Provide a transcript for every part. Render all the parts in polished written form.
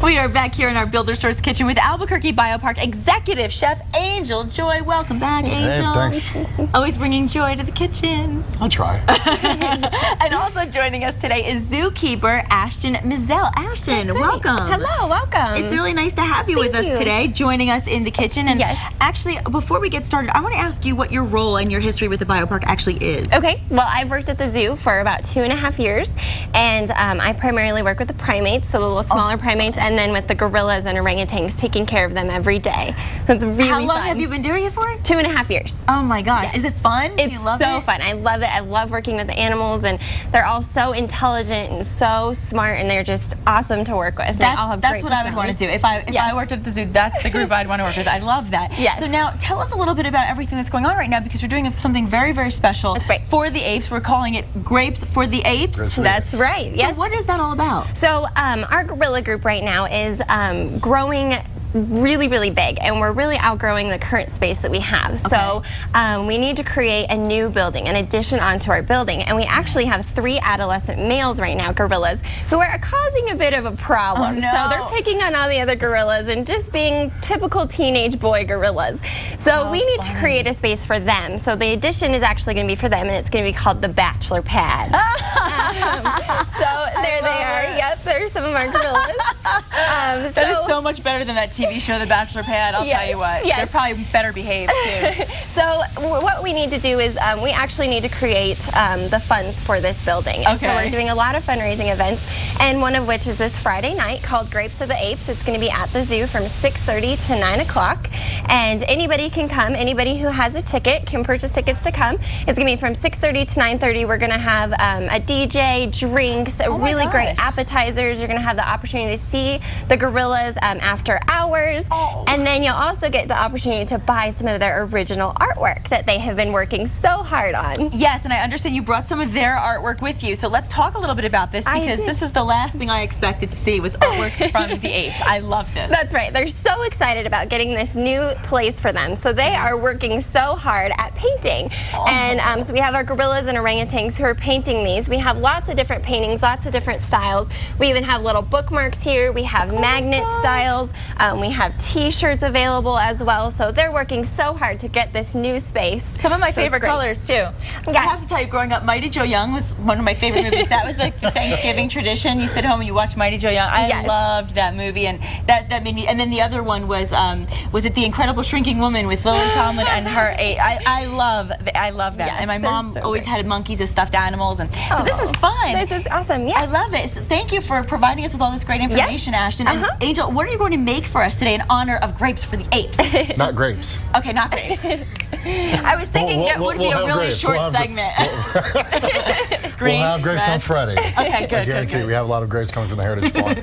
We are back here in our Builder Source kitchen with Albuquerque BioPark Executive Chef Angel Joy. Welcome back, Angel. Hey, thanks. Always bringing joy to the kitchen. I'll try. And also joining us today is zookeeper Ashton Mizell. Ashton, That's right. welcome. Hello, welcome. It's really nice to have you with us today, joining us in the kitchen. And actually, before we get started, I want to ask you what your role and your history with the BioPark actually is. Okay, well, I've worked at the zoo for about 2.5 years, and I primarily work with the primates, so the little smaller primates, and then with the gorillas and orangutans, taking care of them every day. It's really fun. How long have you been doing it for? 2.5 years. Oh my God, is it fun? It's Do you love it? so fun. I love it. I love working with the animals, and they're all so intelligent and so smart, and they're just awesome to work with. That's what I would want to do. If I worked at the zoo, that's the group I'd want to work with. I love that. Yes. So now tell us a little bit about everything that's going on right now, because we're doing something very, very special. That's right. For the apes. We're calling it Grapes for the Apes. That's right. Yes. So what is that all about? So our gorilla group right now is growing really, really big, and we're really outgrowing the current space that we have. So we need to create a new building, an addition onto our building, and we actually have 3 adolescent males right now, gorillas, who are causing a bit of a problem. Oh, no. So they're picking on all the other gorillas and just being typical teenage boy gorillas. So we need to create a space for them. So the addition is actually going to be for them, and it's going to be called the Bachelor Pad. So there they are. Yep, there's some of our gorillas. That is so much better than that TV show, The Bachelor Pad. I'll tell you what. They're probably better behaved too. So what we need to do is we actually need to create the funds for this building. And so we're doing a lot of fundraising events, and one of which is this Friday night called Grapes of the Apes. It's going to be at the zoo from 6:30 to 9 o'clock. And anybody can come. Anybody who has a ticket can purchase tickets to come. It's going to be from 6:30 to 9:30. We're going to have a DJ, drinks, really great appetizers. You're going to have the opportunity to see the gorillas after hours. And then you'll also get the opportunity to buy some of their original artwork that they have been working so hard on. Yes, and I understand you brought some of their artwork with you. So let's talk a little bit about this, because this is the last thing I expected to see was artwork from the apes. I love this. That's right. They're so excited about getting this new place for them. So they are working so hard at painting. And so we have our gorillas and orangutans who are painting these. We have lots of different paintings, lots of different styles. We even have little bookmarks here. We have magnet styles. We have t-shirts available as well. So they're working so hard to get this new space. Some of my favorite colors too. I have to tell you, growing up, Mighty Joe Young was one of my favorite movies. That was like the Thanksgiving tradition. You sit home and you watch Mighty Joe Young. I loved that movie, and that made me. And then the other one was it The Incredible Shrinking Woman with Lily Tomlin and her. I love that. Yes, and my mom always had monkeys as stuffed animals, and so this is fun. This is awesome. Yeah, I love it. So thank you for providing us with all this great information, Ashton. And Angel, what are you going to make for us today in honor of Grapes for the Apes? Not grapes. Okay, not grapes. I was thinking it would be a really short segment. We'll have grapes on Friday. Okay, good. I guarantee you, we have a lot of grapes coming from the Heritage Farm.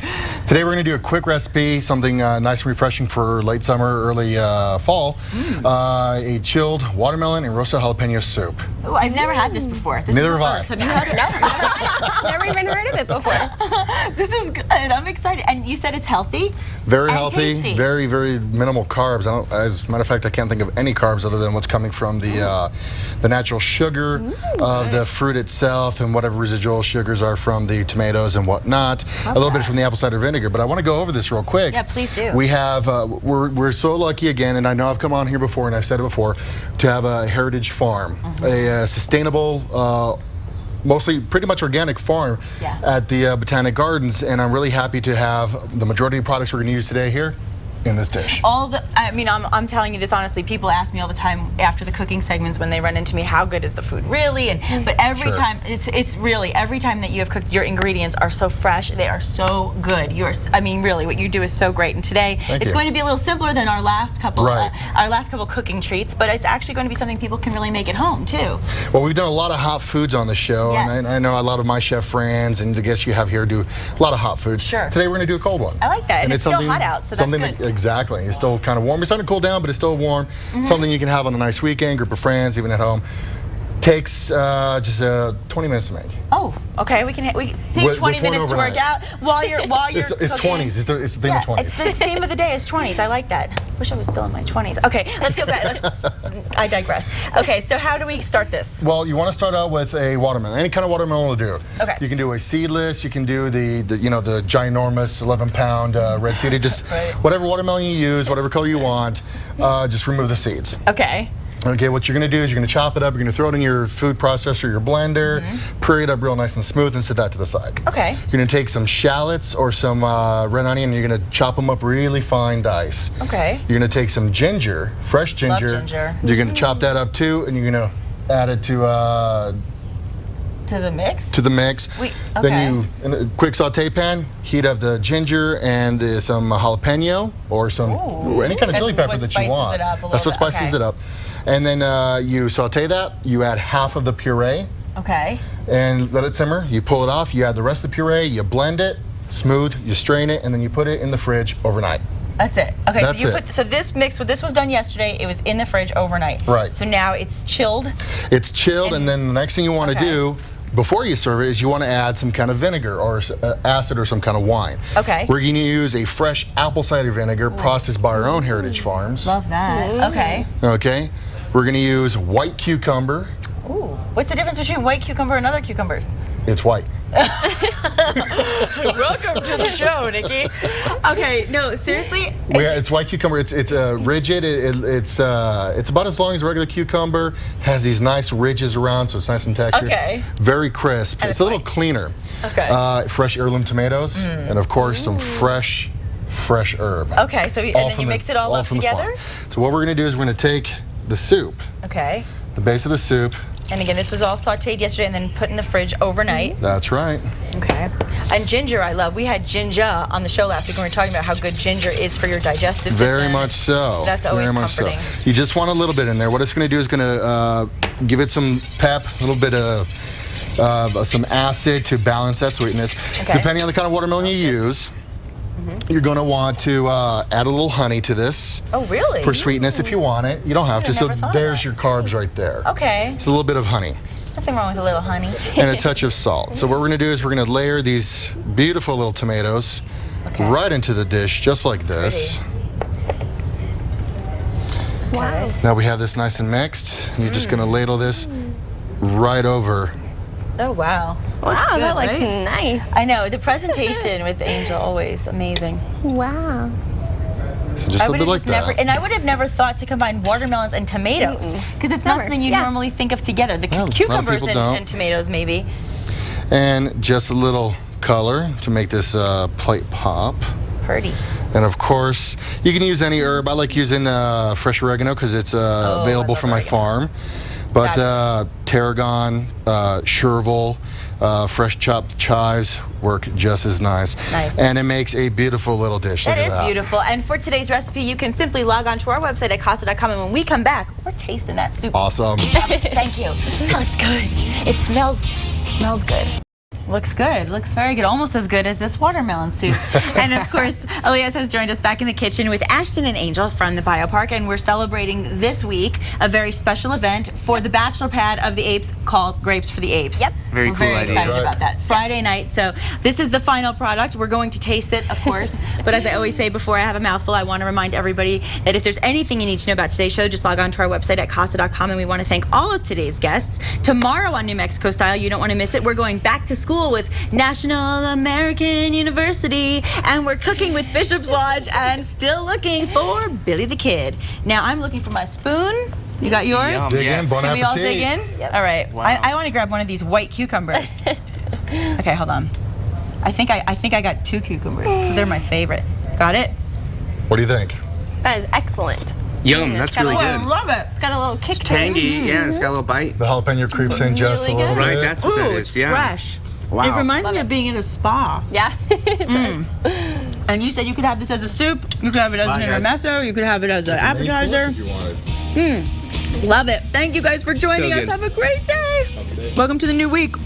Today we're going to do a quick recipe, something nice and refreshing for late summer, early fall. A chilled watermelon and roasted jalapeno soup. Ooh, I've never had this before. Neither have I. Have you had it? Never even heard of it before. This is good. I'm excited. And you said it's healthy? Very healthy. Tasty. Very, very minimal carbs. As a matter of fact, I can't think of any carbs other than what's coming from the natural sugar of the fruit itself, and whatever residual sugars are from the tomatoes and whatnot. A little bit from the apple cider vinegar. But I want to go over this real quick. Yeah, please do. We have, we're so lucky again, and I know I've come on here before and I've said it before, to have a Heritage Farm, a sustainable, mostly pretty much organic farm at the Botanic Gardens, and I'm really happy to have the majority of products we're going to use today here in this dish. I'm telling you this honestly, people ask me all the time after the cooking segments when they run into me, how good is the food really? And but every time, it's really, every time that you have cooked, your ingredients are so fresh, they are so good. Really, what you do is so great. And today, it's going to be a little simpler than our last couple cooking treats, but it's actually going to be something people can really make at home too. Well, we've done a lot of hot foods on the show, and I know a lot of my chef friends and the guests you have here do a lot of hot foods. Sure. Today we're going to do a cold one. I like that, and it's still hot out, so that's good. Exactly. It's still kind of warm. It's starting to cool down, but it's still warm. Something you can have on a nice weekend, group of friends, even at home. Takes just 20 minutes to make. Oh, okay. We take 20 minutes to work out while you're It's cooking. 20s. It's the theme of 20s. It's the theme of the day is 20s. I like that. Wish I was still in my 20s. Okay, let's go back. I digress. Okay, so how do we start this? Well, you want to start out with a watermelon. Any kind of watermelon will do. Okay. You can do a seedless. You can do the ginormous 11-pound red seeded. Just whatever watermelon you use, whatever color you want. Just remove the seeds. Okay. Okay, what you're going to do is you're going to chop it up, you're going to throw it in your food processor, your blender, puree it up real nice and smooth, and set that to the side. Okay. You're going to take some shallots or some red onion, and you're going to chop them up really fine dice. Okay. You're going to take some ginger, fresh ginger. Love ginger. You're going to chop that up too, and you're going to add it to the mix? To the mix. Okay. Then you, in a quick saute pan, heat up the ginger and some jalapeno or some any kind of chili pepper that you want. That's what spices it up. And then you saute that. You add half of the puree. Okay. And let it simmer. You pull it off. You add the rest of the puree. You blend it, smooth. You strain it, and then you put it in the fridge overnight. That's it. Okay. That's so you put this mix. This was done yesterday. It was in the fridge overnight. Right. So now it's chilled. It's chilled, and then the next thing you want to do before you serve it is you want to add some kind of vinegar or acid or some kind of wine. Okay. We're going to use a fresh apple cider vinegar processed by our own heritage farms. Love that. Okay. Okay. We're going to use white cucumber. Ooh. What's the difference between white cucumber and other cucumbers? It's white. Welcome to the show, Nikki. Okay, no, seriously. It's white cucumber. It's rigid. It's about as long as a regular cucumber. Has these nice ridges around, so it's nice and textured. Okay. Very crisp. And it's a little cleaner. Okay. Fresh heirloom tomatoes, and of course some fresh herb. Okay, so and then you mix it all up together. So what we're going to do is we're going to take the soup. Okay. The base of the soup. And again, this was all sauteed yesterday and then put in the fridge overnight. That's right. Okay. And ginger, I love. We had ginger on the show last week when we were talking about how good ginger is for your digestive system. Very much so. So that's always comforting. You just want a little bit in there. What it's going to do is going to give it some pep, a little bit of some acid to balance that sweetness. Okay. Depending on the kind of watermelon you use, you're going to want to add a little honey to this. Oh, really? For sweetness if you want it. You don't have to. So there's your carbs right there. Okay. It's a little bit of honey. Nothing wrong with a little honey. And a touch of salt. So what we're going to do is we're going to layer these beautiful little tomatoes right into the dish, just like this. Wow. Now we have this nice and mixed. You're just going to ladle this right over. Oh, wow. Wow, good, that looks right? nice. I know. The presentation with Angel, always amazing. Wow. So just a little bit like that. And I would have never thought to combine watermelons and tomatoes because it's not something you normally think of together. The cucumbers and tomatoes, maybe. And just a little color to make this plate pop. Pretty. And of course, you can use any herb. I like using fresh oregano because it's available from my farm. But tarragon, chervil, fresh chopped chives work just as nice. Nice. And it makes a beautiful little dish. That is beautiful. And for today's recipe, you can simply log on to our website at casa.com. And when we come back, we're tasting that soup. Awesome. Thank you. That looks good. It smells good. Looks good. Looks very good. Almost as good as this watermelon soup. And of course, Elias has joined us back in the kitchen with Ashton and Angel from the BioPark, and we're celebrating this week a very special event for the bachelor pad of the Apes called Grapes for the Apes. Yep. Very We're cool very idea. excited about that. Friday night. So this is the final product. We're going to taste it, of course. But as I always say before I have a mouthful, I want to remind everybody that if there's anything you need to know about today's show, just log on to our website at casa.com. And we want to thank all of today's guests. Tomorrow on New Mexico Style, you don't want to miss it. We're going back to school with National American University, and we're cooking with Bishop's Lodge and still looking for Billy the Kid. Now I'm looking for my spoon. You got yours? Yum. Dig Yes. in, bon Can we all appetit. dig in? Yep. All right. Wow. I want to grab one of these white cucumbers. Okay, hold on. I think I got 2 cucumbers because they're my favorite. Got it? What do you think? That is excellent. Yum, that's really good. love it. It's got a little kick It's to it. tangy, yeah, it's got a little bite. The jalapeno creeps in just Really a little good. Right, bit. that's what that Ooh, is, it's yeah. fresh. Wow. It reminds Love me it. of being at a spa. Yeah, it does. And you said you could have this as a soup, you could have it as an guys. intermezzo, you could have it as an appetizer. If you wanted. Love it. Thank you guys for joining So us. good. Have a great day. Welcome to the new week.